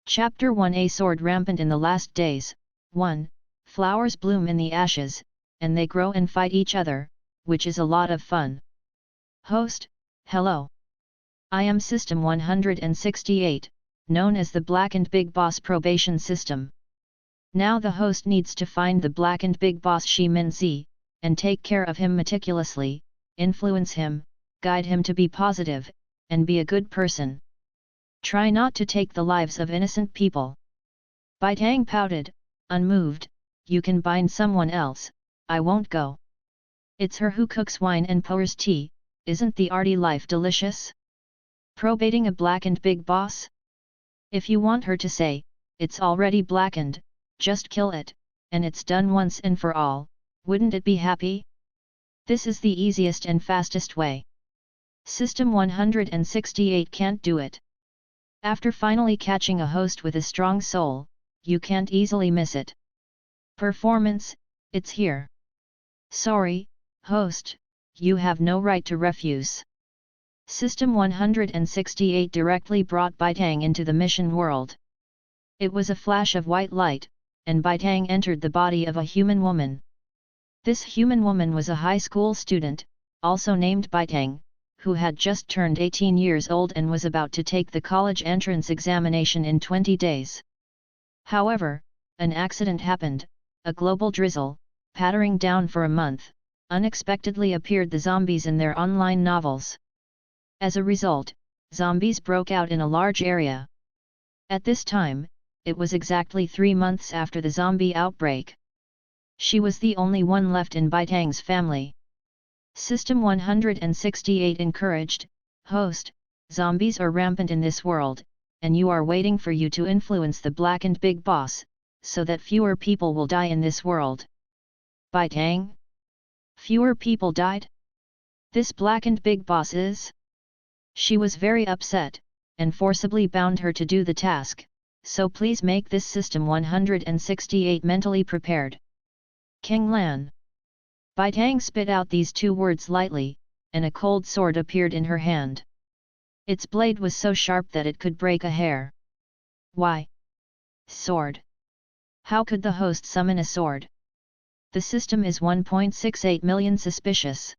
Chapter 1 A sword rampant in the last days. 1. Flowers bloom in the ashes, and they grow and fight each other, which is a lot of fun. Host, hello. I am System 168, known as the Blackened Big Boss Probation System. Now the host needs to find the Blackened Big Boss Shi Minzi, and take care of him meticulously, influence him, guide him to be positive, and be a good person. Try not to take the lives of innocent people. Bai Tang pouted, unmoved, you can bind someone else, I won't go. It's her who cooks wine and pours tea, isn't the arty life delicious? Probating a blackened big boss? If you want her to say, it's already blackened, just kill it, and it's done once and for all, wouldn't it be happy? This is the easiest and fastest way. System 168 can't do it. After finally catching a host with a strong soul, you can't easily miss it. Performance, it's here. Sorry, host, you have no right to refuse. System 168 directly brought Bai Tang into the mission world. It was a flash of white light, and Bai Tang entered the body of a human woman. This human woman was a high school student, also named Bai Tang, who had just turned 18 years old and was about to take the college entrance examination in 20 days. However, an accident happened, a global drizzle, pattering down for a month, unexpectedly appeared the zombies in their online novels. As a result, zombies broke out in a large area. At this time, it was exactly 3 months after the zombie outbreak. She was the only one left in Bai Tang's family. System 168 encouraged, host, zombies are rampant in this world, and you are waiting for you to influence the blackened big boss, so that fewer people will die in this world. Bai Tang? Fewer people died? This blackened big boss is? She was very upset, and forcibly bound her to do the task, so please make this System 168 mentally prepared. King Lan. Bai Tang spit out these 2 words lightly, and a cold sword appeared in her hand. Its blade was so sharp that it could break a hair. Why? Sword. How could the host summon a sword? The system is 1.68 million suspicious.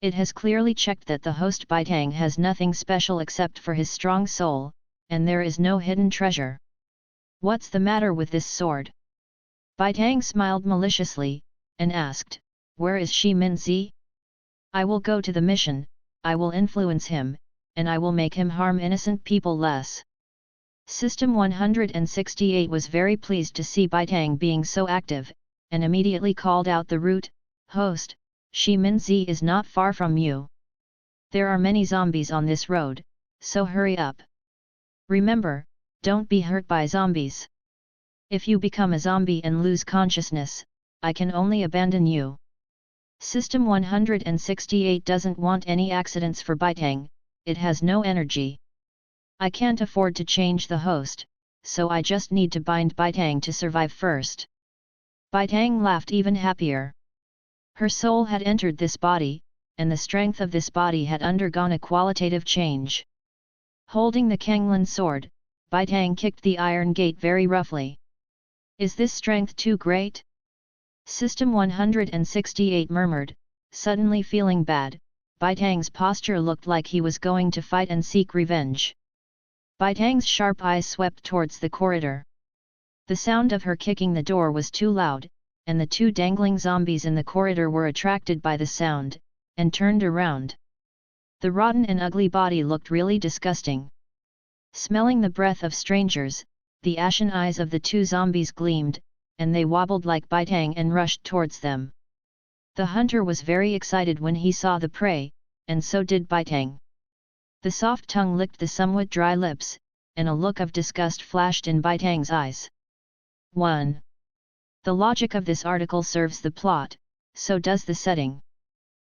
It has clearly checked that the host Bai Tang has nothing special except for his strong soul, and there is no hidden treasure. What's the matter with this sword? Bai Tang smiled maliciously, and asked, where is Shi Minzi? I will go to the mission, I will influence him, and I will make him harm innocent people less. System 168 was very pleased to see Bai Tang being so active, and immediately called out the route, host, Shi Minzi is not far from you. There are many zombies on this road, so hurry up. Remember, don't be hurt by zombies. If you become a zombie and lose consciousness, I can only abandon you. System 168 doesn't want any accidents for Bai Tang, it has no energy. I can't afford to change the host, so I just need to bind Bai Tang to survive first. Bai Tang laughed even happier. Her soul had entered this body, and the strength of this body had undergone a qualitative change. Holding the Kanglan sword, Bai Tang kicked the iron gate very roughly. Is this strength too great? System 168 murmured, suddenly feeling bad. Bai Tang's posture looked like he was going to fight and seek revenge. Bai Tang's sharp eyes swept towards the corridor. The sound of her kicking the door was too loud, and the 2 dangling zombies in the corridor were attracted by the sound, and turned around. The rotten and ugly body looked really disgusting. Smelling the breath of strangers, the ashen eyes of the 2 zombies gleamed, and they wobbled like Bai Tang and rushed towards them. The hunter was very excited when he saw the prey, and so did Bai Tang. The soft tongue licked the somewhat dry lips, and a look of disgust flashed in Bai Tang's eyes. 1. The logic of this article serves the plot, so does the setting.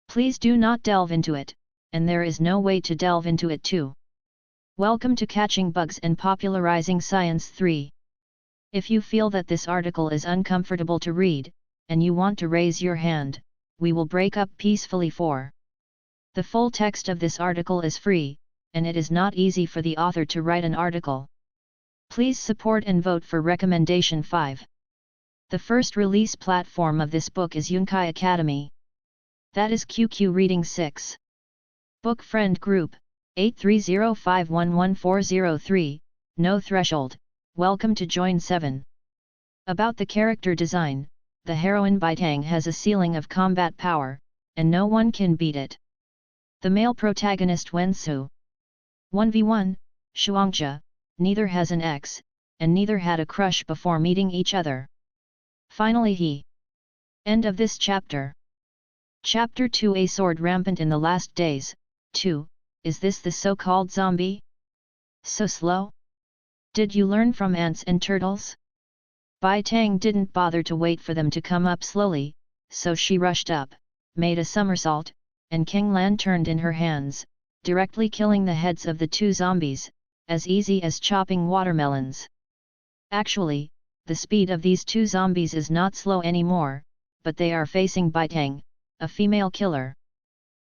Please do not delve into it, and there is no way to delve into it too. Welcome to Catching Bugs and Popularizing Science 3. If you feel that this article is uncomfortable to read, and you want to raise your hand, we will break up peacefully for. The full text of this article is free, and it is not easy for the author to write an article. Please support and vote for recommendation 5. The first release platform of this book is Yunkai Academy. That is QQ Reading 6. Book Friend Group, 8305111403, no threshold, welcome to join 7. About the character design, the heroine Baitang has a ceiling of combat power, and no one can beat it. The male protagonist Wensu 1v1, Shuangja, neither has an ex, and neither had a crush before meeting each other. Finally he. End of this chapter. Chapter 2. A sword rampant in the last days. 2. Is this the so-called zombie? So slow? Did you learn from ants and turtles? Bai Tang didn't bother to wait for them to come up slowly, so she rushed up, made a somersault, and King Lan turned in her hands, directly killing the heads of the 2 zombies, as easy as chopping watermelons. Actually, the speed of these 2 zombies is not slow anymore, but they are facing Bai Tang, a female killer.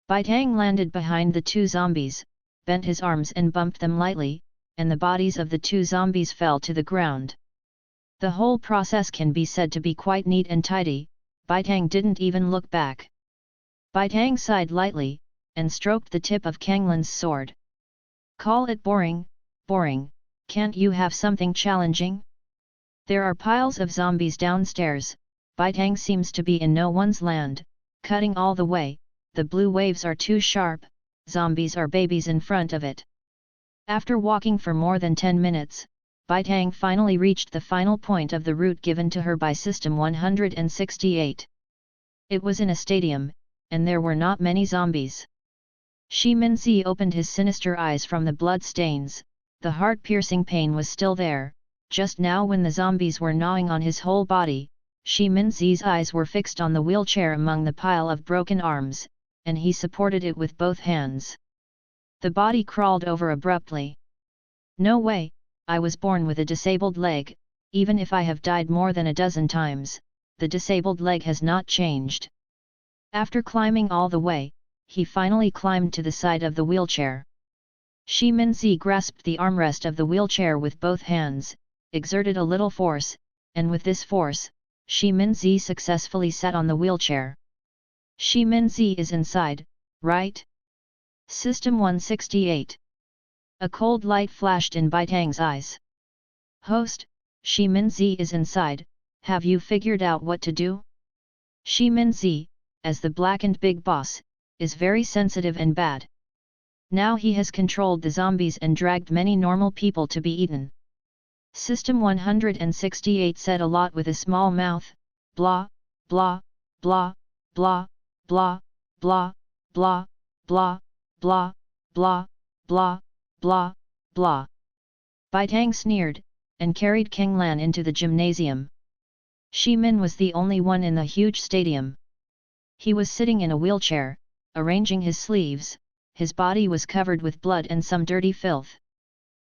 Bai Tang landed behind the 2 zombies, bent his arms and bumped them lightly, and the bodies of the 2 zombies fell to the ground. The whole process can be said to be quite neat and tidy. Bai Tang didn't even look back. Bai Tang sighed lightly, and stroked the tip of Kanglan's sword. Call it boring, boring, can't you have something challenging? There are piles of zombies downstairs. Bai Tang seems to be in no one's land, cutting all the way, the blue waves are too sharp, zombies are babies in front of it. After walking for more than 10 minutes, Bai Tang finally reached the final point of the route given to her by System 168. It was in a stadium, and there were not many zombies. Shi Minzi opened his sinister eyes from the blood stains. The heart-piercing pain was still there. Just now when the zombies were gnawing on his whole body, Shi Minzi's eyes were fixed on the wheelchair among the pile of broken arms, and he supported it with both hands. The body crawled over abruptly. No way, I was born with a disabled leg. Even if I have died more than a dozen times, the disabled leg has not changed. After climbing all the way, he finally climbed to the side of the wheelchair. Shi Minzi grasped the armrest of the wheelchair with both hands, exerted a little force, and with this force, Shi Minzi successfully sat on the wheelchair. Shi Minzi is inside, right? System 168. A cold light flashed in Bai Tang's eyes. Host, Shi Minzi is inside, have you figured out what to do? Shi Minzi, as the Blackened big boss, is very sensitive and bad. Now he has controlled the zombies and dragged many normal people to be eaten. System 168 said a lot with a small mouth, blah, blah, blah, blah, blah, blah, blah, blah, blah, blah, blah, blah, blah. Bai Tang sneered, and carried King Lan into the gymnasium. Shi Min was the only one in the huge stadium. He was sitting in a wheelchair, arranging his sleeves. His body was covered with blood and some dirty filth.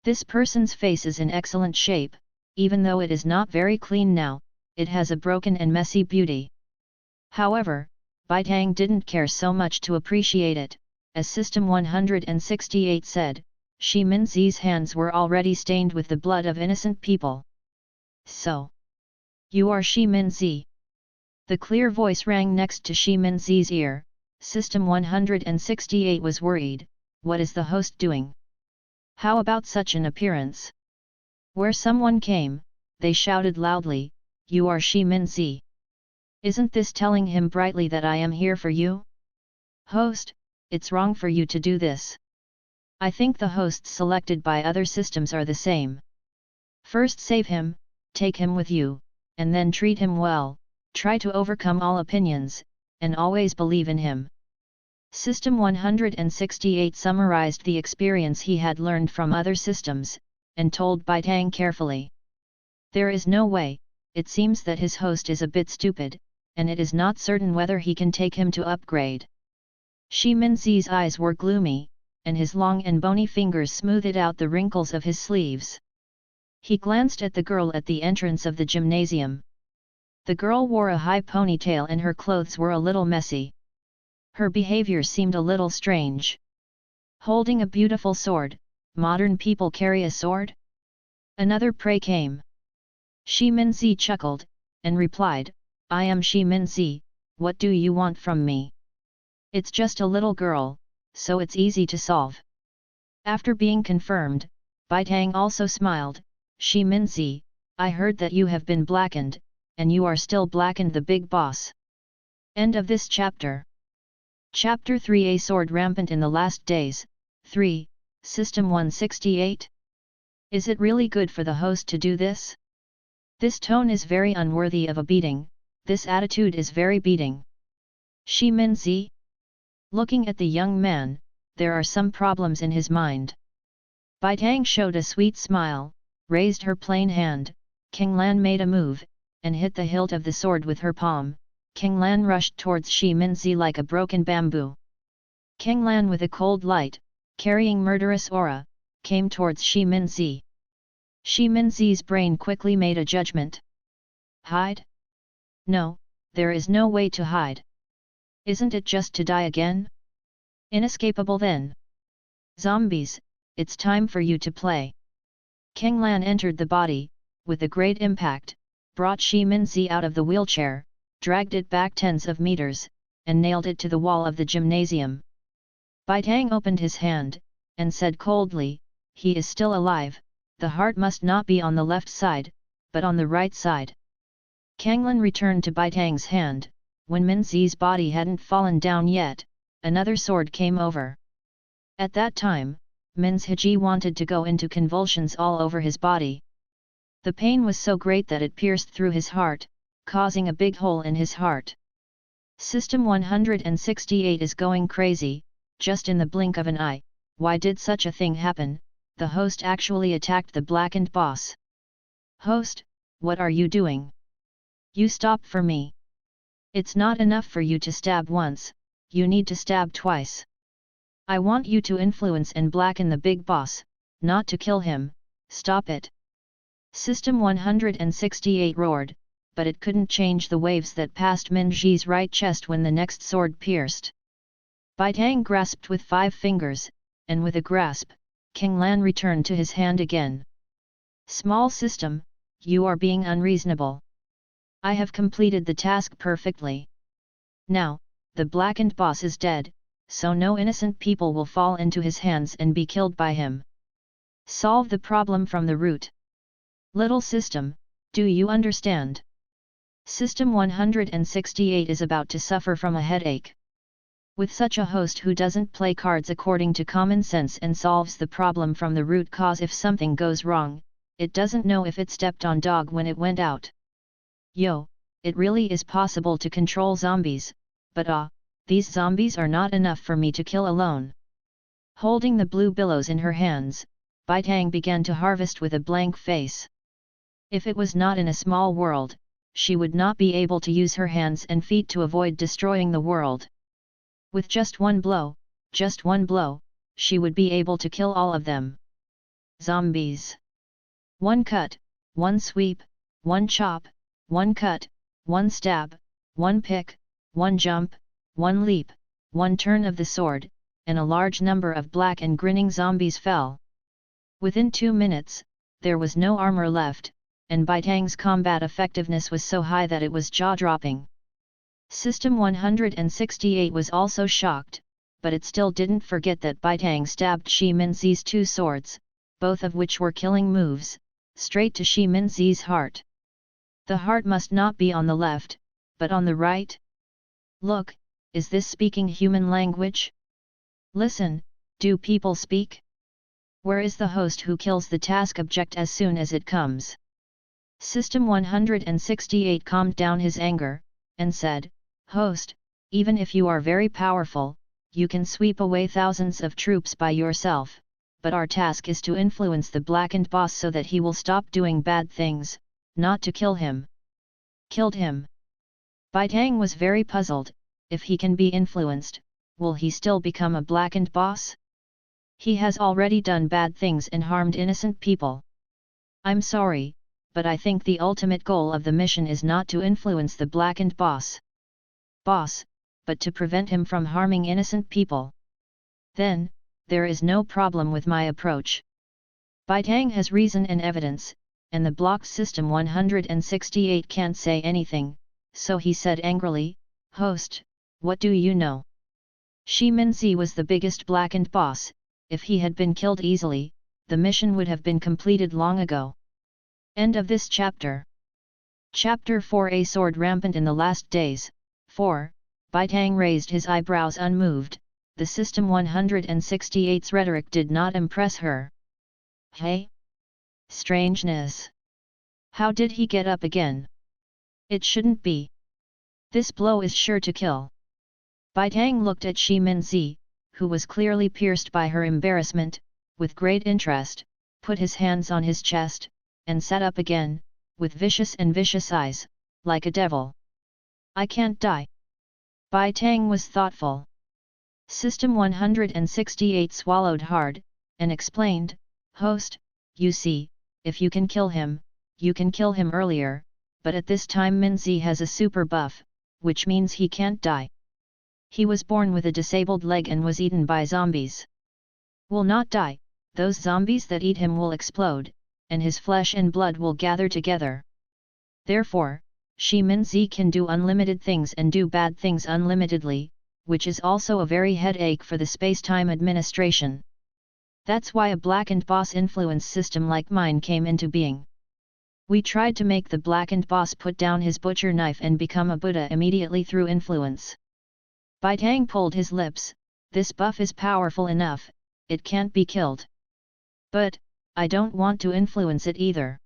This person's face is in excellent shape, even though it is not very clean now, it has a broken and messy beauty. However, Bai Tang didn't care so much to appreciate it. As System 168 said, Shi Minzi's hands were already stained with the blood of innocent people. So, you are Shi Minzi? The clear voice rang next to Shi Minzi's ear. System 168 was worried. What is the host doing? How about such an appearance? Where someone came, they shouted loudly, you are Shi Minzi. Isn't this telling him brightly that I am here for you? Host, it's wrong for you to do this. I think the hosts selected by other systems are the same. First save him, take him with you, and then treat him well, try to overcome all opinions, and always believe in him. System 168 summarized the experience he had learned from other systems, and told Bai Tang carefully. There is no way, it seems that his host is a bit stupid, and it is not certain whether he can take him to upgrade. Shi Minzi's eyes were gloomy, and his long and bony fingers smoothed out the wrinkles of his sleeves. He glanced at the girl at the entrance of the gymnasium. The girl wore a high ponytail and her clothes were a little messy. Her behavior seemed a little strange. Holding a beautiful sword, modern people carry a sword? Another prey came. Shi Minzi chuckled, and replied, I am Shi Minzi, what do you want from me? It's just a little girl, so it's easy to solve. After being confirmed, Baitang also smiled, Shi Minzi, I heard that you have been blackened, and you are still Blackened the big boss. End of this chapter. Chapter 3 A Sword Rampant in the Last Days, 3, System 168? Is it really good for the host to do this? This tone is very unworthy of a beating, this attitude is very beating. Shi Minzi? Looking at the young man, there are some problems in his mind. Baitang showed a sweet smile, raised her plain hand, King Lan made a move, and hit the hilt of the sword with her palm. King Lan rushed towards Shi Minzi like a broken bamboo. King Lan with a cold light, carrying murderous aura, came towards Shi Minzi. Shi Minzi's brain quickly made a judgment. Hide? No, there is no way to hide. Isn't it just to die again? Inescapable then. Zombies, it's time for you to play. King Lan entered the body, with a great impact, brought Shi Minzi out of the wheelchair, dragged it back tens of meters, and nailed it to the wall of the gymnasium. Baitang opened his hand, and said coldly, he is still alive, the heart must not be on the left side, but on the right side. Kanglan returned to Baitang's hand, when Minzi's body hadn't fallen down yet, another sword came over. At that time, Minzi wanted to go into convulsions all over his body. The pain was so great that it pierced through his heart, causing a big hole in his heart. System 168 is going crazy, just in the blink of an eye. Why did such a thing happen? The host actually attacked the Blackened boss. Host, what are you doing? You stop for me. It's not enough for you to stab once, you need to stab twice. I want you to influence and blacken the big boss, not to kill him, stop it. System 168 roared, but it couldn't change the waves that passed Minzi's right chest when the next sword pierced. Baitang grasped with 5 fingers, and with a grasp, King Lan returned to his hand again. Small system, you are being unreasonable. I have completed the task perfectly. Now, the Blackened boss is dead, so no innocent people will fall into his hands and be killed by him. Solve the problem from the root. Little system, do you understand? System 168 is about to suffer from a headache. With such a host who doesn't play cards according to common sense and solves the problem from the root cause if something goes wrong, it doesn't know if it stepped on dog when it went out. Yo, it really is possible to control zombies, but these zombies are not enough for me to kill alone. Holding the blue billows in her hands, Baitang began to harvest with a blank face. If it was not in a small world, she would not be able to use her hands and feet to avoid destroying the world. With just one blow, she would be able to kill all of them. Zombies. One cut, one sweep, one chop, one cut, one stab, one pick, one jump, one leap, one turn of the sword, and a large number of black and grinning zombies fell. Within 2 minutes, there was no armor left, and Baitang's combat effectiveness was so high that it was jaw-dropping. System 168 was also shocked, but it still didn't forget that Baitang stabbed Shi Minzi's 2 swords, both of which were killing moves, straight to Shi Minzi's heart. The heart must not be on the left, but on the right? Look, is this speaking human language? Listen, do people speak? Where is the host who kills the task object as soon as it comes? System 168 calmed down his anger, and said, Host, even if you are very powerful, you can sweep away thousands of troops by yourself, but our task is to influence the Blackened boss so that he will stop doing bad things, not to kill him. Killed him. Baitang was very puzzled, if he can be influenced, will he still become a Blackened boss? He has already done bad things and harmed innocent people. I'm sorry, but I think the ultimate goal of the mission is not to influence the Blackened boss, but to prevent him from harming innocent people. Then, there is no problem with my approach. Baitang has reason and evidence, and the blocked System 168 can't say anything, so he said angrily, "Host, what do you know? Shi Minzi was the biggest Blackened boss. If he had been killed easily, the mission would have been completed long ago." End of this chapter. Chapter 4. A sword rampant in the last days. 4. Baitang raised his eyebrows unmoved. The System 168's rhetoric did not impress her. Hey? Strangeness. How did he get up again? It shouldn't be. This blow is sure to kill. Baitang looked at Shi Minzi, who was clearly pierced by her embarrassment, with great interest, put his hands on his chest, and sat up again, with vicious eyes, like a devil. "I can't die." Baitang was thoughtful. System 168 swallowed hard, and explained, "Host, you see, if you can kill him, you can kill him earlier, but at this time Minzi has a super buff, which means he can't die. He was born with a disabled leg and was eaten by zombies. Will not die, those zombies that eat him will explode, and his flesh and blood will gather together. Therefore, Shi Minzi can do unlimited things and do bad things unlimitedly, which is also a very headache for the space-time administration. That's why a Blackened boss influence system like mine came into being. We tried to make the Blackened boss put down his butcher knife and become a Buddha immediately through influence." Baitang pulled his lips. "This buff is powerful enough, it can't be killed. But, I don't want to influence it either."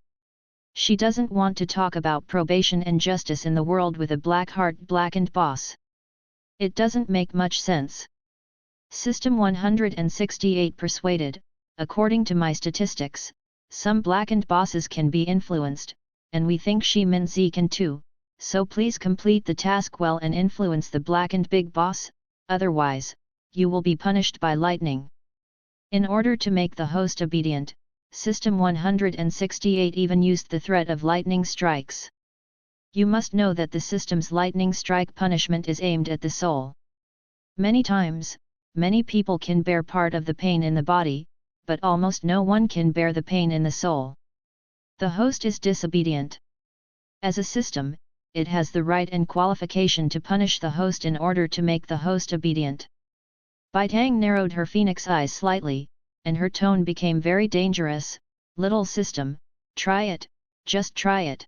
She doesn't want to talk about probation and justice in the world with a black-heart Blackened boss. It doesn't make much sense. System 168 persuaded, "According to my statistics, some Blackened bosses can be influenced, and we think Shi Minzi can too, so please complete the task well and influence the Blackened big boss, otherwise, you will be punished by lightning." In order to make the host obedient, System 168 even used the threat of lightning strikes. You must know that the system's lightning strike punishment is aimed at the soul. Many times, many people can bear part of the pain in the body, but almost no one can bear the pain in the soul. The host is disobedient. As a system, it has the right and qualification to punish the host in order to make the host obedient. Baitang narrowed her phoenix eyes slightly, and her tone became very dangerous. "Little system, try it, just try it.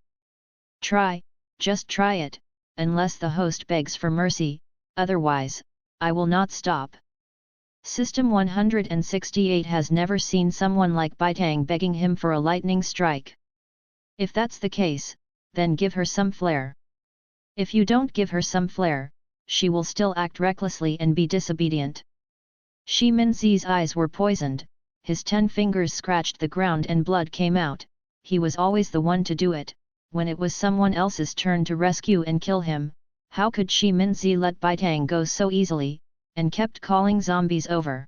Try, just try it, unless the host begs for mercy, otherwise, I will not stop." System 168 has never seen someone like Baitang begging him for a lightning strike. If that's the case, then give her some flair. If you don't give her some flair, she will still act recklessly and be disobedient. Shi Minzi's eyes were poisoned, his 10 fingers scratched the ground and blood came out. He was always the one to do it. When it was someone else's turn to rescue and kill him, how could Shi Minzi let Baitang go so easily, and kept calling zombies over?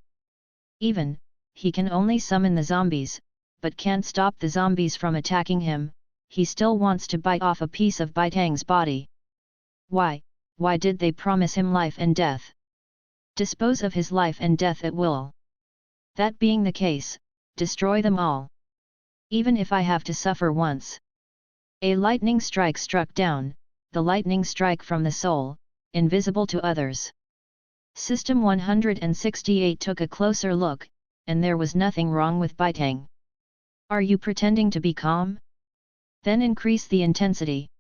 Even, he can only summon the zombies, but can't stop the zombies from attacking him. He still wants to bite off a piece of Baitang's body. Why did they promise him life and death? Dispose of his life and death at will. That being the case, destroy them all. Even if I have to suffer once. A lightning strike struck down, the lightning strike from the soul, invisible to others. System 168 took a closer look, and there was nothing wrong with Baitang. "Are you pretending to be calm? Then increase the intensity."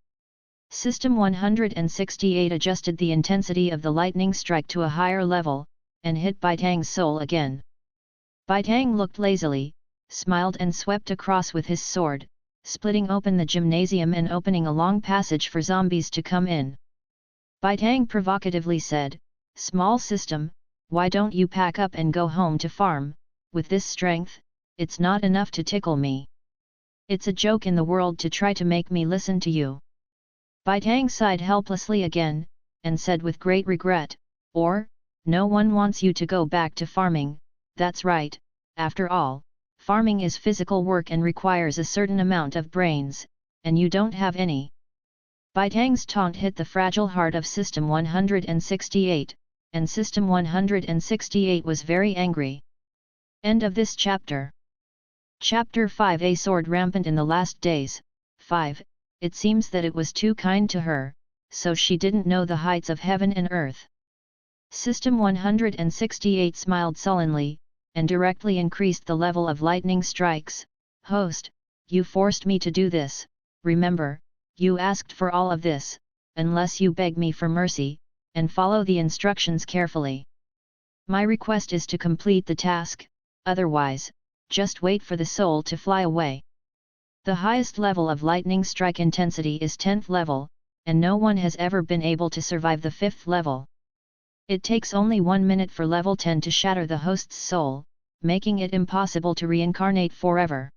System 168 adjusted the intensity of the lightning strike to a higher level, and hit Baitang's soul again. Baitang looked lazily, smiled and swept across with his sword, splitting open the gymnasium and opening a long passage for zombies to come in. Baitang provocatively said, "Small system, why don't you pack up and go home to farm? With this strength, it's not enough to tickle me. It's a joke in the world to try to make me listen to you." Baitang sighed helplessly again, and said with great regret, No one wants you to go back to farming, that's right, after all, farming is physical work and requires a certain amount of brains, and you don't have any." Baitang's taunt hit the fragile heart of System 168, and System 168 was very angry. End of this chapter. Chapter 5 A Sword Rampant in the Last Days. 5. It seems that it was too kind to her, so she didn't know the heights of heaven and earth. System 168 smiled sullenly, and directly increased the level of lightning strikes. Host, you forced me to do this, remember, you asked for all of this, unless you beg me for mercy, and follow the instructions carefully. My request is to complete the task, otherwise, just wait for the soul to fly away. The highest level of lightning strike intensity is 10th level, and no one has ever been able to survive the 5th level. It takes only 1 minute for level 10 to shatter the host's soul, making it impossible to reincarnate forever.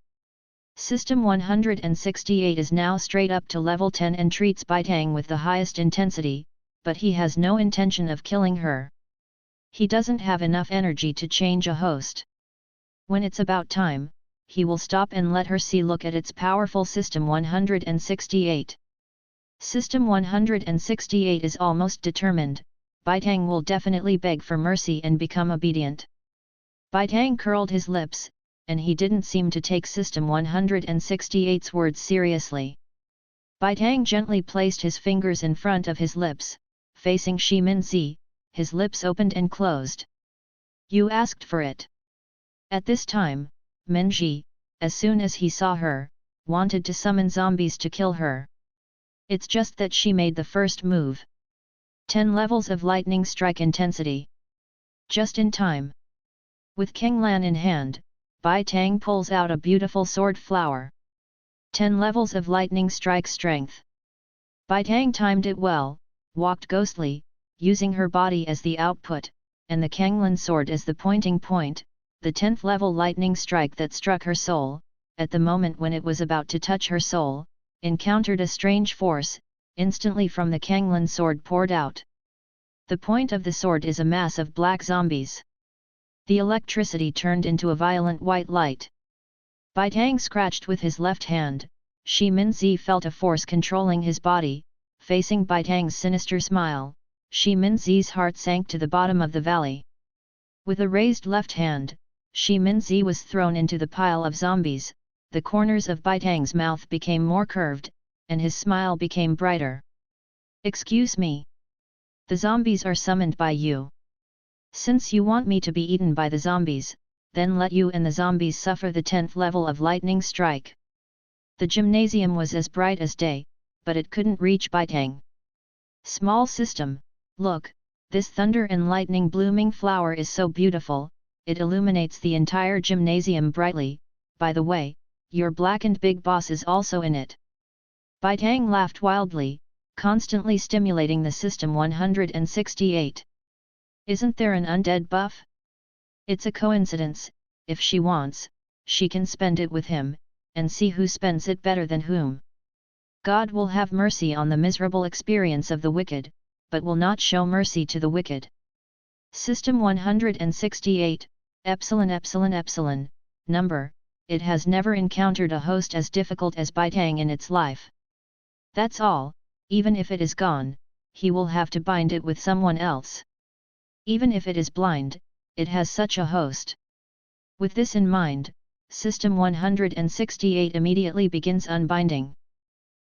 System 168 is now straight up to level 10 and treats Baitang with the highest intensity, but he has no intention of killing her. He doesn't have enough energy to change a host. When it's about time, he will stop and let her see look at its powerful System 168. System 168 is almost determined, Baitang will definitely beg for mercy and become obedient. Baitang curled his lips, and he didn't seem to take System 168's words seriously. Baitang gently placed his fingers in front of his lips, facing Shi Minzi, his lips opened and closed. You asked for it. At this time, Minji, as soon as he saw her, wanted to summon zombies to kill her. It's just that she made the first move. 10 levels of lightning strike intensity. Just in time. With Kenglan in hand, Baitang pulls out a beautiful sword flower. 10 levels of lightning strike strength. Baitang timed it well, walked ghostly, using her body as the output, and the Kenglan sword as the pointing point, the 10th level lightning strike that struck her soul, at the moment when it was about to touch her soul, encountered a strange force, instantly from the Kenglan sword poured out. The point of the sword is a mass of black zombies. The electricity turned into a violent white light. Baitang scratched with his left hand, Shi Minzi felt a force controlling his body, facing Baitang's sinister smile, Shi Minzi's heart sank to the bottom of the valley. With a raised left hand, Shi Minzi was thrown into the pile of zombies, the corners of Baitang's mouth became more curved, and his smile became brighter. Excuse me. The zombies are summoned by you. Since you want me to be eaten by the zombies, then let you and the zombies suffer the 10th level of lightning strike. The gymnasium was as bright as day, but it couldn't reach Baitang. Small system, look, this thunder and lightning blooming flower is so beautiful, it illuminates the entire gymnasium brightly. By the way, your blackened big boss is also in it. Baitang laughed wildly, constantly stimulating the System 168. Isn't there an undead buff? It's a coincidence, if she wants, she can spend it with him, and see who spends it better than whom. God will have mercy on the miserable experience of the wicked, but will not show mercy to the wicked. System 168, number, it has never encountered a host as difficult as Baitang in its life. That's all, even if it is gone, he will have to bind it with someone else. Even if it is blind, it has such a host. With this in mind, System 168 immediately begins unbinding.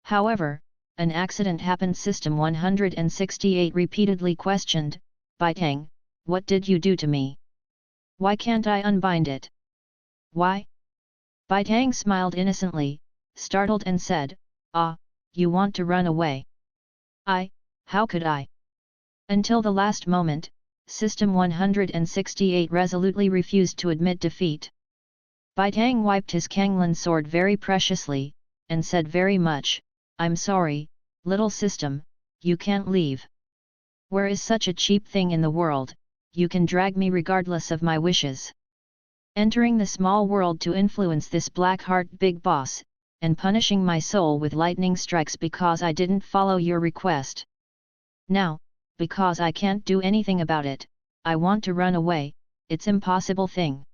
However, an accident happened. System 168 repeatedly questioned, Baitang, what did you do to me? Why can't I unbind it? Why? Baitang smiled innocently, startled and said, you want to run away? How could I? Until the last moment, System 168 resolutely refused to admit defeat. Baitang wiped his Kanglan sword very preciously, and said very much, I'm sorry, little system, you can't leave. Where is such a cheap thing in the world, you can drag me regardless of my wishes. Entering the small world to influence this black heart big boss, and punishing my soul with lightning strikes because I didn't follow your request. Now, because I can't do anything about it, I want to run away, it's impossible thing.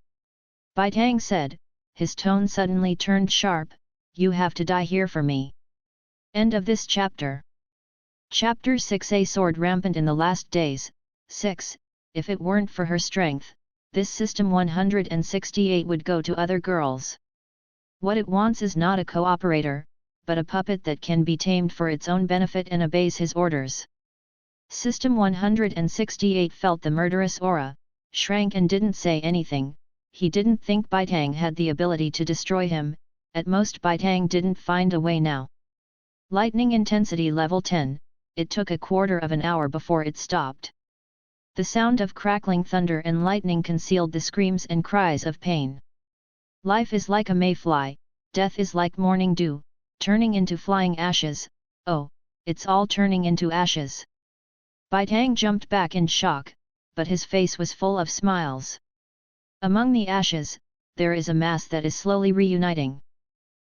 Baitang said, his tone suddenly turned sharp, you have to die here for me. End of this chapter. Chapter 6 A Sword Rampant in the Last Days. 6. If it weren't for her strength, this System 168 would go to other girls. What it wants is not a cooperator, but a puppet that can be tamed for its own benefit and obeys his orders. System 168 felt the murderous aura, shrank and didn't say anything. He didn't think Baitang had the ability to destroy him, at most Baitang didn't find a way now. Lightning intensity level 10, it took a quarter of an hour before it stopped. The sound of crackling thunder and lightning concealed the screams and cries of pain. Life is like a mayfly, death is like morning dew, turning into flying ashes. Oh, it's all turning into ashes. Baitang jumped back in shock, but his face was full of smiles. Among the ashes, there is a mass that is slowly reuniting.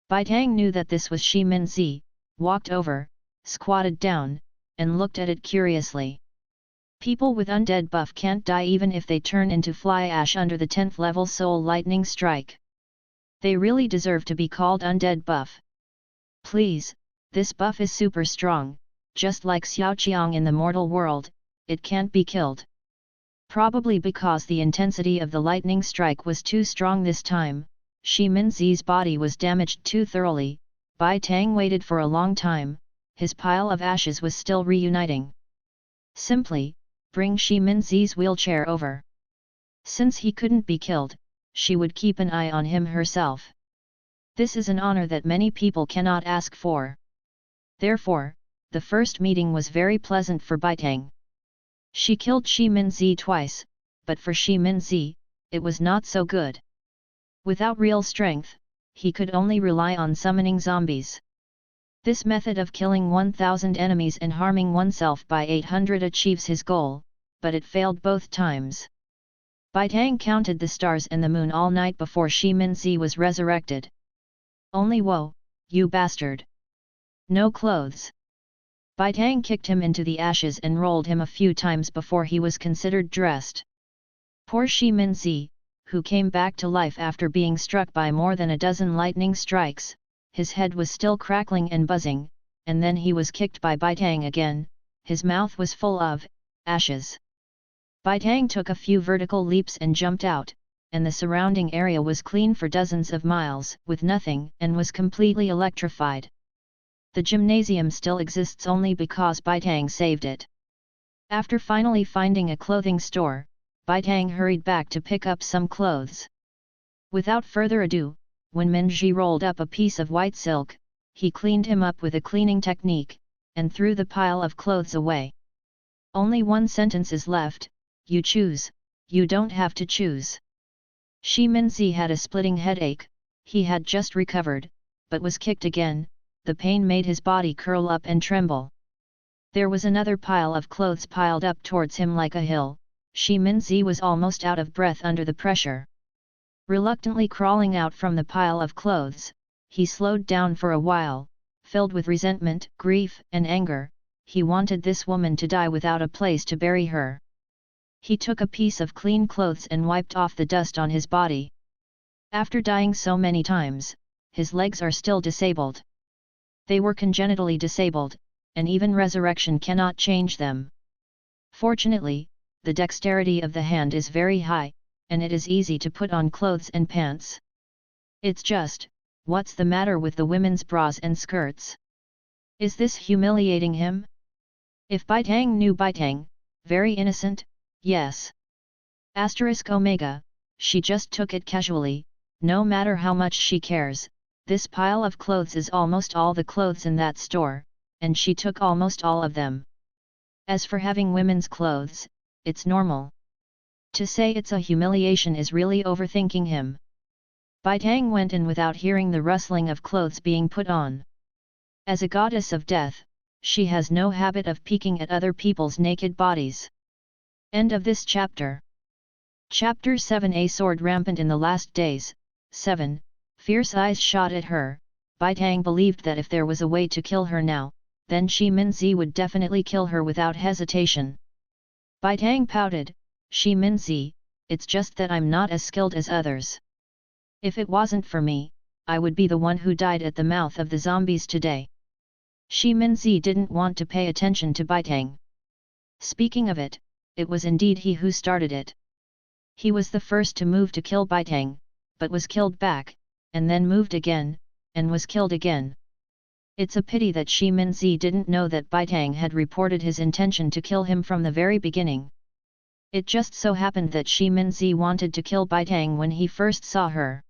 Baitang knew that this was Shi Minzi, walked over, squatted down, and looked at it curiously. People with undead buff can't die even if they turn into fly ash under the 10th level soul lightning strike. They really deserve to be called undead buff. Please, this buff is super strong, just like Xiaoqiang in the mortal world, it can't be killed. Probably because the intensity of the lightning strike was too strong this time, Shi Minzi's body was damaged too thoroughly. Baitang waited for a long time, his pile of ashes was still reuniting. Simply, bring Shi Minzi's wheelchair over. Since he couldn't be killed, she would keep an eye on him herself. This is an honor that many people cannot ask for. Therefore, the first meeting was very pleasant for Baitang. She killed Shi Minzi twice, but for Shi Minzi, it was not so good. Without real strength, he could only rely on summoning zombies. This method of killing 1,000 enemies and harming oneself by 800 achieves his goal, but it failed both times. Baitang counted the stars and the moon all night before Shi Minzi was resurrected. Only woe, you bastard! No clothes! Baitang kicked him into the ashes and rolled him a few times before he was considered dressed. Poor Shi Minzi, who came back to life after being struck by more than a dozen lightning strikes, his head was still crackling and buzzing, and then he was kicked by Baitang again, his mouth was full of ashes. Baitang took a few vertical leaps and jumped out, and the surrounding area was clean for dozens of miles with nothing and was completely electrified. The gymnasium still exists only because Baitang saved it. After finally finding a clothing store, Baitang hurried back to pick up some clothes. Without further ado, when Minji rolled up a piece of white silk, he cleaned him up with a cleaning technique, and threw the pile of clothes away. Only one sentence is left, you choose, you don't have to choose. Shi Minzi had a splitting headache, he had just recovered, but was kicked again. The pain made his body curl up and tremble. There was another pile of clothes piled up towards him like a hill. Shi Minzi was almost out of breath under the pressure. Reluctantly crawling out from the pile of clothes, he slowed down for a while, filled with resentment, grief, and anger. He wanted this woman to die without a place to bury her. He took a piece of clean clothes and wiped off the dust on his body. After dying so many times, his legs are still disabled. They were congenitally disabled, and even resurrection cannot change them. Fortunately, the dexterity of the hand is very high, and it is easy to put on clothes and pants. It's just, what's the matter with the women's bras and skirts? Is this humiliating him? If Baitang knew Baitang, very innocent, yes. Asterisk Omega, she just took it casually, no matter how much she cares. This pile of clothes is almost all the clothes in that store, and she took almost all of them. As for having women's clothes, it's normal. To say it's a humiliation is really overthinking him. Baitang went in without hearing the rustling of clothes being put on. As a goddess of death, she has no habit of peeking at other people's naked bodies. End of this chapter. Chapter 7. A sword rampant in the last days. 7. Fierce eyes shot at her. Baitang believed that if there was a way to kill her now, then Shi Minzi would definitely kill her without hesitation. Baitang pouted, Shi Minzi, it's just that I'm not as skilled as others. If it wasn't for me, I would be the one who died at the mouth of the zombies today. Shi Minzi didn't want to pay attention to Baitang. Speaking of it, it was indeed he who started it. He was the first to move to kill Baitang, but was killed back, and then moved again, and was killed again. It's a pity that Shi Minzi didn't know that Baitang had reported his intention to kill him from the very beginning. It just so happened that Shi Minzi wanted to kill Baitang when he first saw her.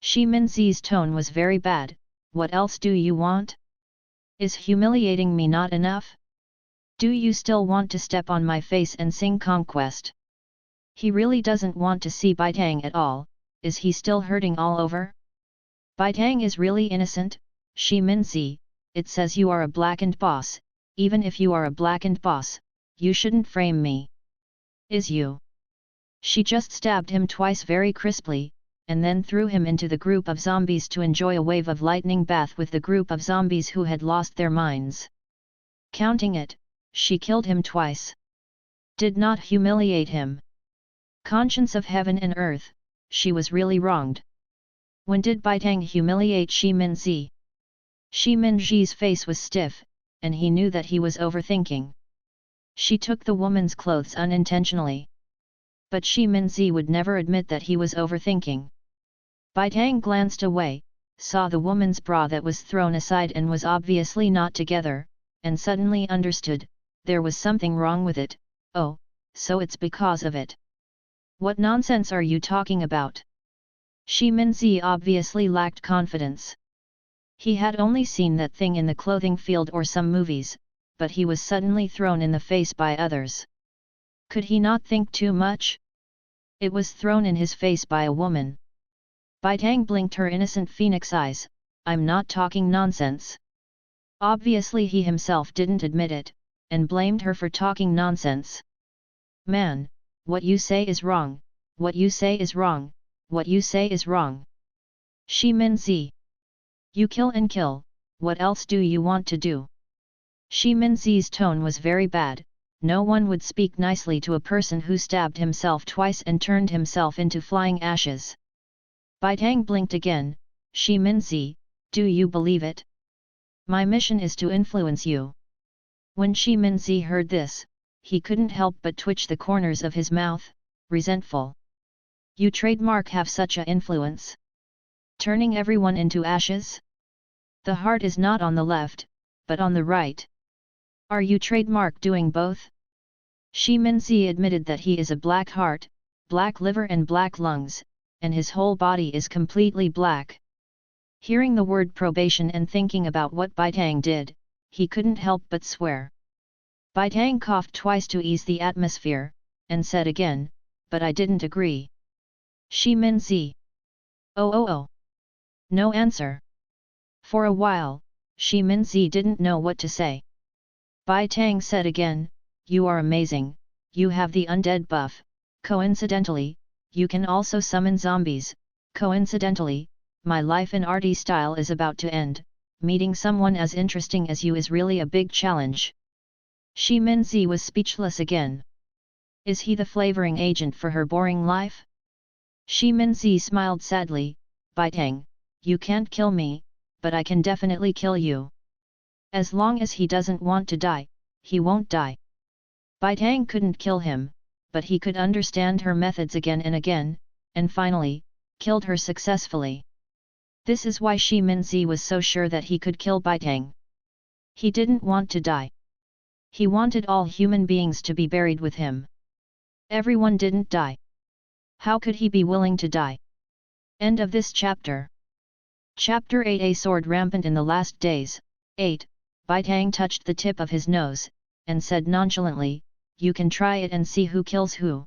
Shi Minzi's tone was very bad. What else do you want? Is humiliating me not enough? Do you still want to step on my face and sing conquest? He really doesn't want to see Baitang at all. Is he still hurting all over? Baitang is really innocent. Shi Minzi, it says you are a blackened boss. Even if you are a blackened boss, you shouldn't frame me. Is you? She just stabbed him twice very crisply, and then threw him into the group of zombies to enjoy a wave of lightning bath with the group of zombies who had lost their minds. Counting it, she killed him twice. Did not humiliate him. Conscience of heaven and earth, she was really wronged. When did Baitang humiliate Shi Minzi? Shi Minzi's face was stiff, and he knew that he was overthinking. She took the woman's clothes unintentionally. But Shi Minzi would never admit that he was overthinking. Baitang glanced away, saw the woman's bra that was thrown aside and was obviously not together, and suddenly understood, there was something wrong with it. Oh, so it's because of it. What nonsense are you talking about? Shi Minzi obviously lacked confidence. He had only seen that thing in the clothing field or some movies, but he was suddenly thrown in the face by others. Could he not think too much? It was thrown in his face by a woman. Baitang blinked her innocent phoenix eyes. I'm not talking nonsense. Obviously he himself didn't admit it, and blamed her for talking nonsense. Man, what you say is wrong, what you say is wrong, what you say is wrong. Shi Minzi. You kill and kill, what else do you want to do? Shi Minzi's tone was very bad. No one would speak nicely to a person who stabbed himself twice and turned himself into flying ashes. Baitang blinked again. Shi Minzi, do you believe it? My mission is to influence you. When Shi Minzi heard this, he couldn't help but twitch the corners of his mouth, resentful. You trademark have such a influence? Turning everyone into ashes? The heart is not on the left, but on the right. Are you trademark doing both? Shi Minzi admitted that he is a black heart, black liver and black lungs, and his whole body is completely black. Hearing the word probation and thinking about what Baitang did, he couldn't help but swear. Baitang coughed twice to ease the atmosphere, and said again, but I didn't agree. Shi Minzi. Oh. No answer. For a while, Shi Minzi didn't know what to say. Baitang said again, you are amazing, you have the undead buff. Coincidentally, you can also summon zombies. Coincidentally, my life in arty style is about to end. Meeting someone as interesting as you is really a big challenge. Shi Minzi was speechless again. Is he the flavoring agent for her boring life? Shi Minzi smiled sadly. Baitang, you can't kill me, but I can definitely kill you. As long as he doesn't want to die, he won't die. Baitang couldn't kill him, but he could understand her methods again and again, and finally, killed her successfully. This is why Shi Minzi was so sure that he could kill Baitang. He didn't want to die. He wanted all human beings to be buried with him. Everyone didn't die. How could he be willing to die? End of this chapter. Chapter 8. A sword rampant in the last days. 8. Baitang touched the tip of his nose, and said nonchalantly, you can try it and see who kills who.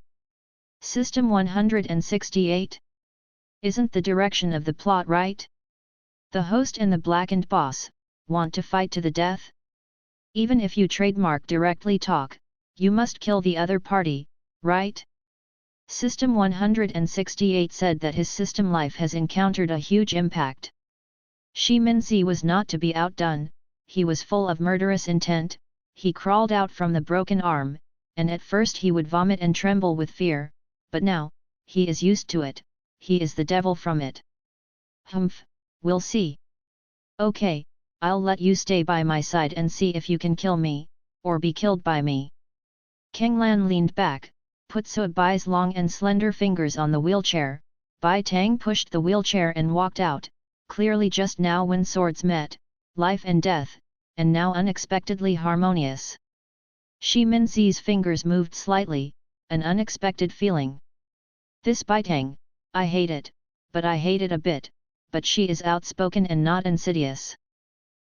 System 168? Isn't the direction of the plot right? The host and the blackened boss want to fight to the death? Even if you trademark directly talk, you must kill the other party, right? System 168 said that his system life has encountered a huge impact. Shi Minzi was not to be outdone, he was full of murderous intent. He crawled out from the broken arm, and at first he would vomit and tremble with fear, but now, he is used to it, he is the devil from it. Humph, we'll see. Okay, I'll let you stay by my side and see if you can kill me, or be killed by me. Kang Lan leaned back, put Suabai's long and slender fingers on the wheelchair, Bai Tang pushed the wheelchair and walked out, clearly just now when swords met, life and death, and now unexpectedly harmonious. Shi Minzi's fingers moved slightly, an unexpected feeling. This Bai Tang, I hate it, but I hate it a bit, but she is outspoken and not insidious.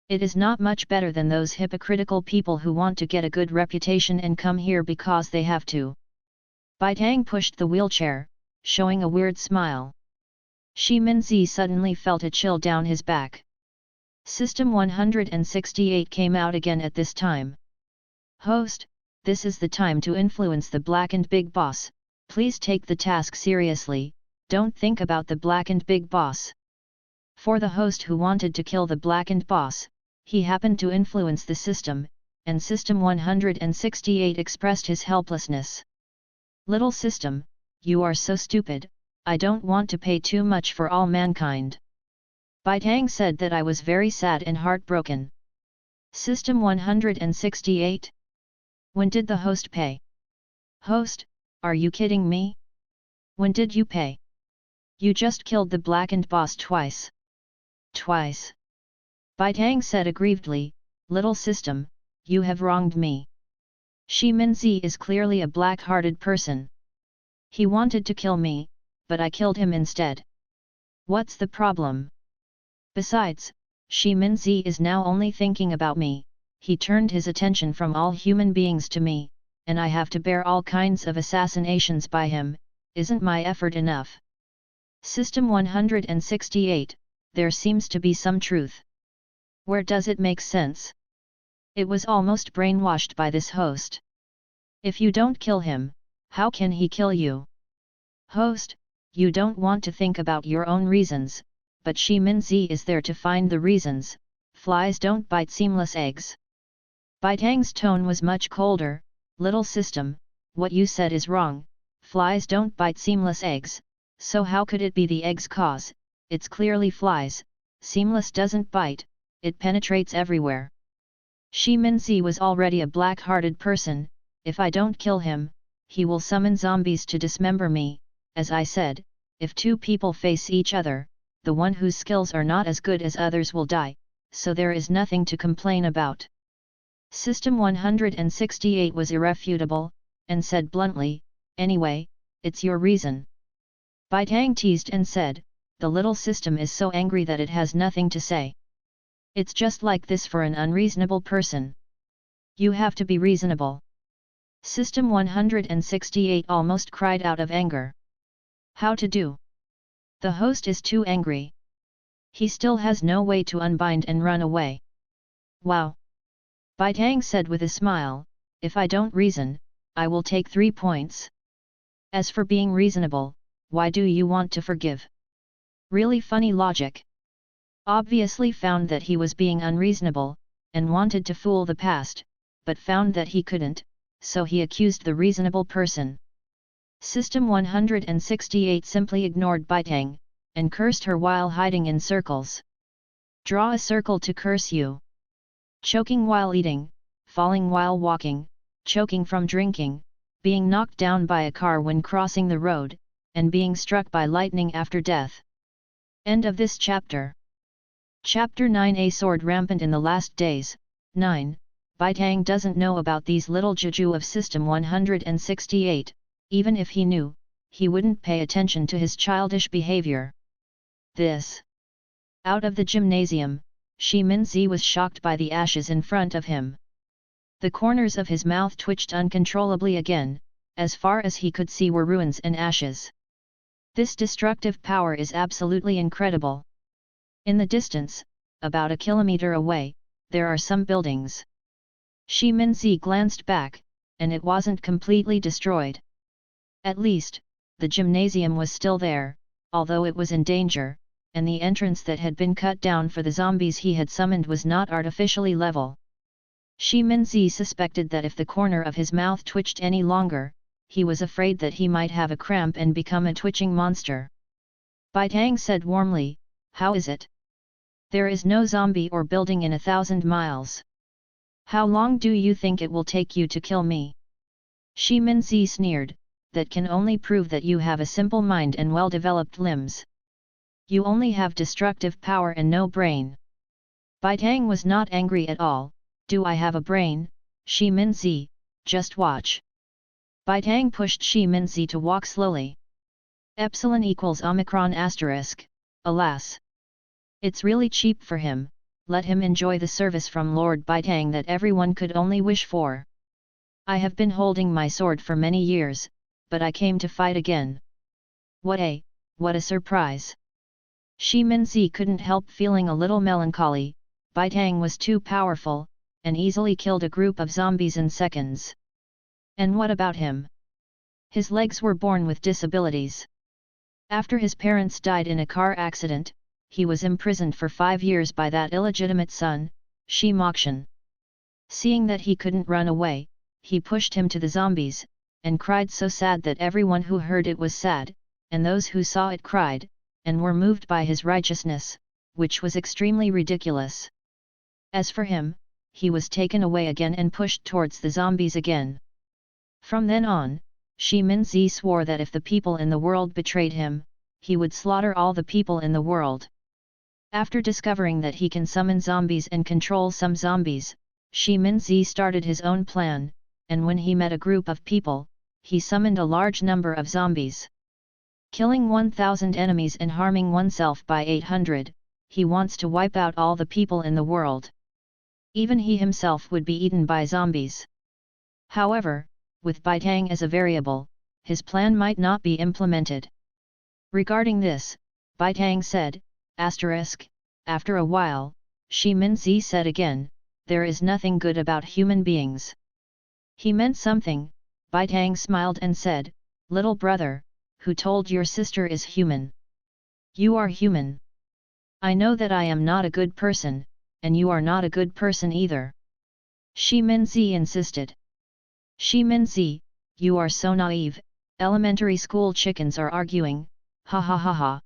It is not much better than those hypocritical people who want to get a good reputation and come here because they have to. Bai Tang pushed the wheelchair, showing a weird smile. Shi Minzi suddenly felt a chill down his back. System 168 came out again at this time. Host, this is the time to influence the Blackened Big Boss, please take the task seriously, don't think about the Blackened Big Boss. For the host who wanted to kill the Blackened Boss, he happened to influence the system, and System 168 expressed his helplessness. Little system, you are so stupid, I don't want to pay too much for all mankind. Bai Tang said that I was very sad and heartbroken. System 168? When did the host pay? Host, are you kidding me? When did you pay? You just killed the Blackened Boss twice. Twice. Bai Tang said aggrievedly, little system, you have wronged me. Shi Minzi is clearly a black-hearted person. He wanted to kill me, but I killed him instead. What's the problem? Besides, Shi Minzi is now only thinking about me, he turned his attention from all human beings to me, and I have to bear all kinds of assassinations by him, isn't my effort enough? System 168, there seems to be some truth. Where does it make sense? It was almost brainwashed by this host. If you don't kill him, how can he kill you? Host, you don't want to think about your own reasons, but Shi Minzi is there to find the reasons, flies don't bite seamless eggs. Bai Tang's tone was much colder, little system, what you said is wrong, flies don't bite seamless eggs, so how could it be the eggs cause, it's clearly flies, seamless doesn't bite, it penetrates everywhere. Shi Minzi was already a black-hearted person, if I don't kill him, he will summon zombies to dismember me, as I said, if two people face each other, the one whose skills are not as good as others will die, so there is nothing to complain about. System 168 was irrefutable, and said bluntly, anyway, it's your reason. Bai Tang teased and said, the little system is so angry that it has nothing to say. It's just like this for an unreasonable person. You have to be reasonable. System 168 almost cried out of anger. How to do? The host is too angry. He still has no way to unbind and run away. Wow! Bai Tang said with a smile, if I don't reason, I will take 3 points. As for being reasonable, why do you want to forgive? Really funny logic. Obviously found that he was being unreasonable, and wanted to fool the past, but found that he couldn't, so he accused the reasonable person. System 168 simply ignored Bai Tang, and cursed her while hiding in circles. Draw a circle to curse you. Choking while eating, falling while walking, choking from drinking, being knocked down by a car when crossing the road, and being struck by lightning after death. End of this chapter. Chapter 9. A sword rampant in the last days. 9. Bai Tang doesn't know about these little juju of System 168, even if he knew, he wouldn't pay attention to his childish behavior. This. Out of the gymnasium, Shi Minzi was shocked by the ashes in front of him. The corners of his mouth twitched uncontrollably again, as far as he could see were ruins and ashes. This destructive power is absolutely incredible. In the distance, about a kilometer away, there are some buildings. Shi Minzi glanced back, and it wasn't completely destroyed. At least, the gymnasium was still there, although it was in danger, and the entrance that had been cut down for the zombies he had summoned was not artificially level. Shi Minzi suspected that if the corner of his mouth twitched any longer, he was afraid that he might have a cramp and become a twitching monster. Bai Tang said warmly, how is it? There is no zombie or building in 1,000 miles. How long do you think it will take you to kill me? Shi Minzi sneered, that can only prove that you have a simple mind and well-developed limbs. You only have destructive power and no brain. Bai Tang was not angry at all. Do I have a brain, Shi Minzi? Just watch. Bai Tang pushed Shi Minzi to walk slowly. Epsilon equals Omicron asterisk, alas. It's really cheap for him, let him enjoy the service from Lord Bai Tang that everyone could only wish for. I have been holding my sword for many years, but I came to fight again. What a surprise! Shi Minzi couldn't help feeling a little melancholy. Bai Tang was too powerful, and easily killed a group of zombies in seconds. And what about him? His legs were born with disabilities. After his parents died in a car accident, he was imprisoned for 5 years by that illegitimate son, Shi Mokshan. Seeing that he couldn't run away, he pushed him to the zombies, and cried so sad that everyone who heard it was sad, and those who saw it cried, and were moved by his righteousness, which was extremely ridiculous. As for him, he was taken away again and pushed towards the zombies again. From then on, Shi Minzi swore that if the people in the world betrayed him, he would slaughter all the people in the world. After discovering that he can summon zombies and control some zombies, Shi Minzi started his own plan, and when he met a group of people, he summoned a large number of zombies. Killing 1,000 enemies and harming oneself by 800, he wants to wipe out all the people in the world. Even he himself would be eaten by zombies. However, with Bai Tang as a variable, his plan might not be implemented. Regarding this, Bai Tang said, after a while, Shi Minzi said again, there is nothing good about human beings. He meant something. Bai Tang smiled and said, little brother, who told your sister is human? You are human. I know that I am not a good person, and you are not a good person either. Shi Minzi insisted. Shi Minzi, you are so naive, elementary school chickens are arguing, ha ha ha ha.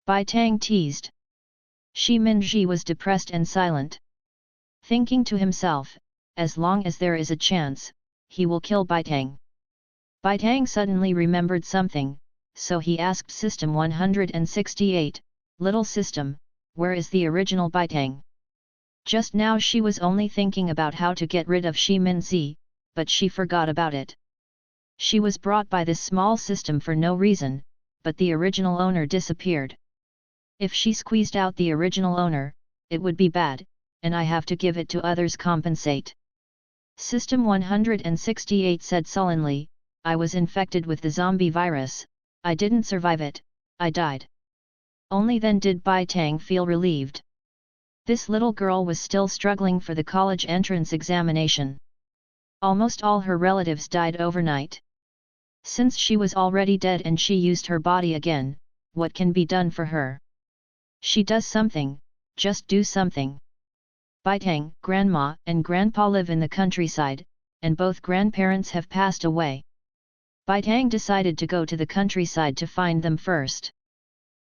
Bai Tang teased. Shi Minzi was depressed and silent. Thinking to himself, as long as there is a chance, he will kill Bai Tang. Bai Tang suddenly remembered something, so he asked System 168, Little System, where is the original Bai Tang? Just now she was only thinking about how to get rid of Shi Minzi, but she forgot about it. She was brought by this small system for no reason, but the original owner disappeared. If she squeezed out the original owner, it would be bad, and I have to give it to others compensate. System 168 said sullenly, I was infected with the zombie virus, I didn't survive it, I died. Only then did Bai Tang feel relieved. This little girl was still struggling for the college entrance examination. Almost all her relatives died overnight. Since she was already dead and she used her body again, what can be done for her? She does something, just do something. Bai Tang, grandma and grandpa live in the countryside, and both grandparents have passed away. Bai Tang decided to go to the countryside to find them first.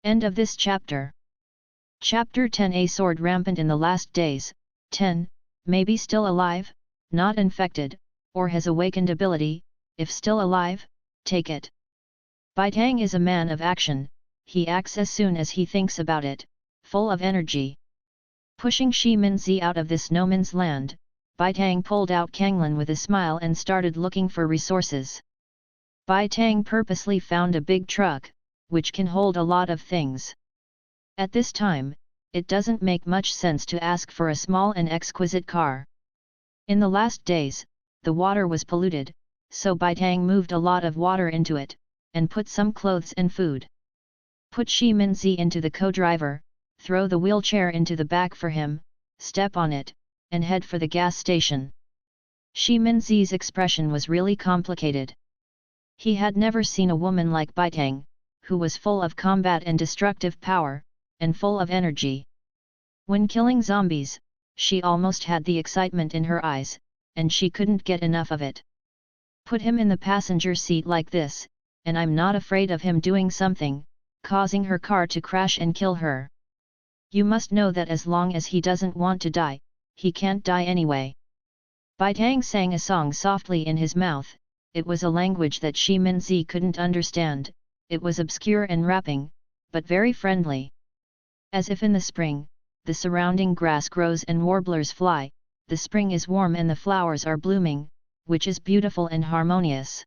End of this chapter. Chapter 10. A sword rampant in the last days. 10. Maybe still alive, not infected, or has awakened ability. If still alive, take it. Bai Tang is a man of action, he acts as soon as he thinks about it, full of energy. Pushing Shi Minzi out of this no man's land, Bai Tang pulled out Kanglan with a smile and started looking for resources. Bai Tang purposely found a big truck, which can hold a lot of things. At this time, it doesn't make much sense to ask for a small and exquisite car. In the last days, the water was polluted, so Bai Tang moved a lot of water into it, and put some clothes and food. Put Shi Minzi into the co-driver, throw the wheelchair into the back for him, step on it, and head for the gas station. Shi Minzi's expression was really complicated. He had never seen a woman like Bai Tang, who was full of combat and destructive power, and full of energy. When killing zombies, she almost had the excitement in her eyes, and she couldn't get enough of it. Put him in the passenger seat like this, and I'm not afraid of him doing something, causing her car to crash and kill her. You must know that as long as he doesn't want to die, he can't die anyway. Bai Tang sang a song softly in his mouth, it was a language that Shi Minzi couldn't understand. It was obscure and rapping, but very friendly. As if in the spring, the surrounding grass grows and warblers fly, the spring is warm and the flowers are blooming, which is beautiful and harmonious.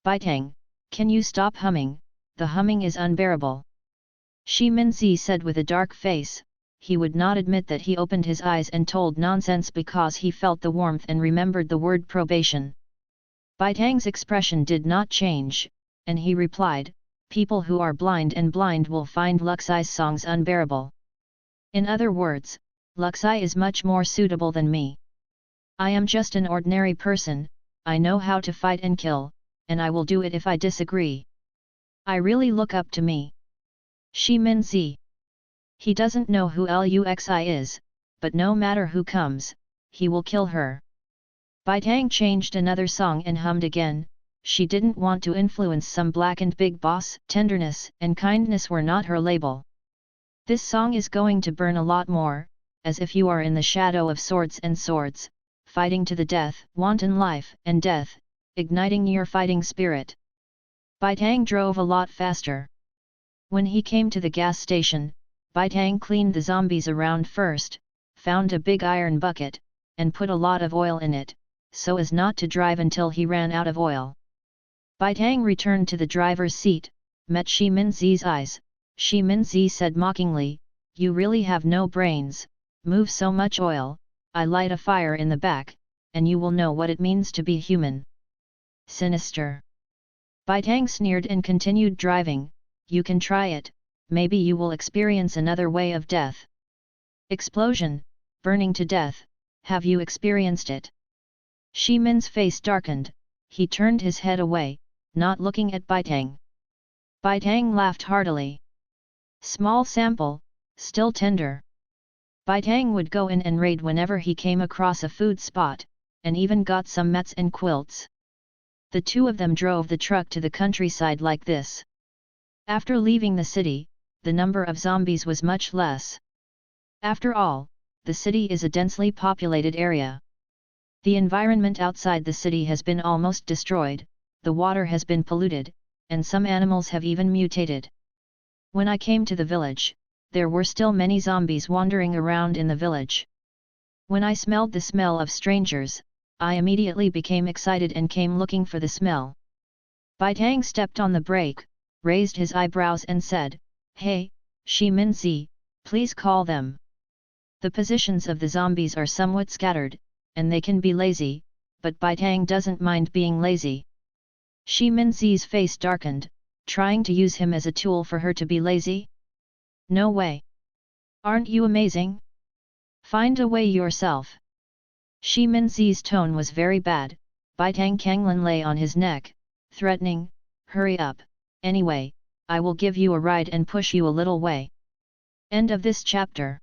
Baitang, can you stop humming? The humming is unbearable. Shi Minzi said with a dark face. He would not admit that he opened his eyes and told nonsense because he felt the warmth and remembered the word probation. Baitang's expression did not change, and he replied, people who are blind and blind will find Luxai's songs unbearable. In other words, Luxai is much more suitable than me. I am just an ordinary person, I know how to fight and kill, and I will do it if I disagree. I really look up to me. Shi Minzi. He doesn't know who Luxi is, but no matter who comes, he will kill her. Baitang changed another song and hummed again. She didn't want to influence some blackened big boss. Tenderness and kindness were not her label. This song is going to burn a lot more, as if you are in the shadow of swords and swords, fighting to the death, wanton life and death, igniting your fighting spirit. Baitang drove a lot faster. When he came to the gas station, Baitang cleaned the zombies around first, found a big iron bucket, and put a lot of oil in it, so as not to drive until he ran out of oil. Baitang returned to the driver's seat, met Shi Minzi's eyes. Shi Minzi said mockingly, you really have no brains, move so much oil, I light a fire in the back, and you will know what it means to be human. Sinister. Baitang sneered and continued driving, you can try it, maybe you will experience another way of death. Explosion, burning to death, have you experienced it? Shi Min's face darkened, he turned his head away, not looking at Baitang. Baitang laughed heartily. Small sample, still tender. Baitang would go in and raid whenever he came across a food spot, and even got some mats and quilts. The two of them drove the truck to the countryside like this. After leaving the city, the number of zombies was much less. After all, the city is a densely populated area. The environment outside the city has been almost destroyed, the water has been polluted, and some animals have even mutated. When I came to the village, there were still many zombies wandering around in the village. When I smelled the smell of strangers, I immediately became excited and came looking for the smell. Baitang stepped on the brake, raised his eyebrows and said, hey, Shi Minzi, please call them. The positions of the zombies are somewhat scattered, and they can be lazy, but Baitang doesn't mind being lazy. Shi Minzi's face darkened, trying to use him as a tool for her to be lazy? No way. Aren't you amazing? Find a way yourself. Shi Minzi's tone was very bad. Baitang Kanglan lay on his neck, threatening, hurry up, anyway, I will give you a ride and push you a little way. End of this chapter.